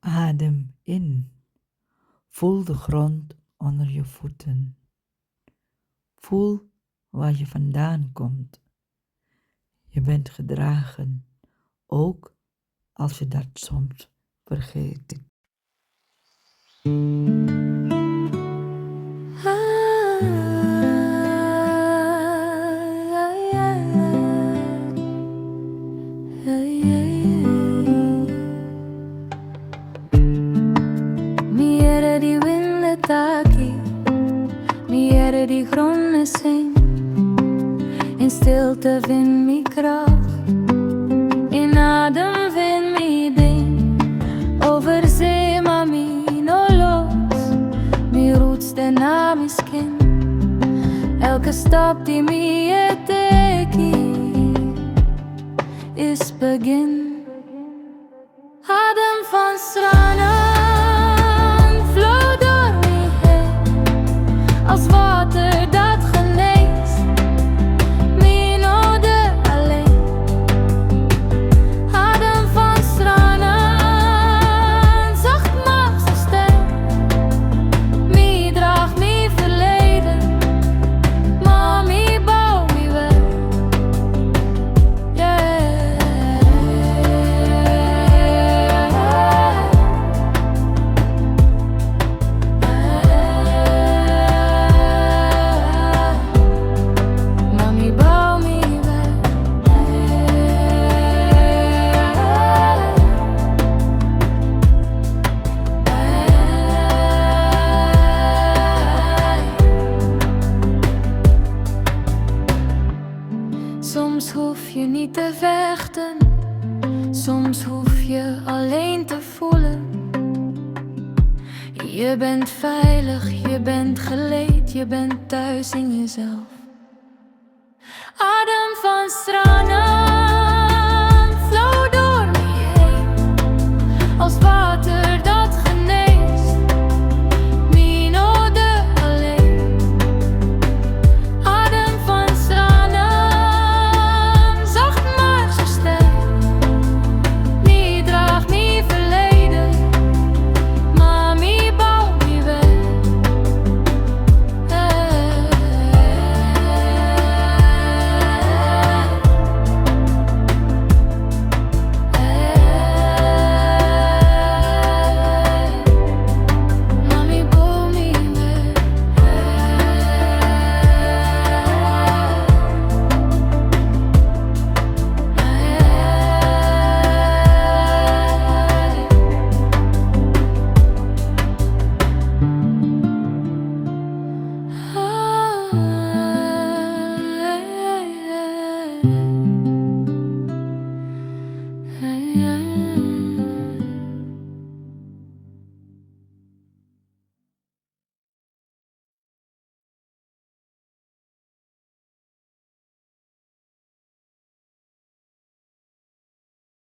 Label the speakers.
Speaker 1: Adem in. Voel de grond onder je voeten. Voel waar je vandaan komt. Je bent gedragen, ook als je dat soms vergeet.
Speaker 2: Miere die winden taki, miere die gronden zing. In stilte vind mi kracht, in adem vind mi ding. Over zee maar mi no los, mi roots de naam is kind. Elke stap die mi teki is begin. Adem van stranden vloeit door me heen, als water dat geneest, me nodig alleen. Adem van stranden, zacht maar zo sterk, me draagt me verleden, maar me bouw me weg. Mami bouw me weg. Soms hoef je niet te vechten, soms hoef je alleen te voelen. Je bent veilig, je bent geleid, je bent thuis in jezelf. Adem van stranden.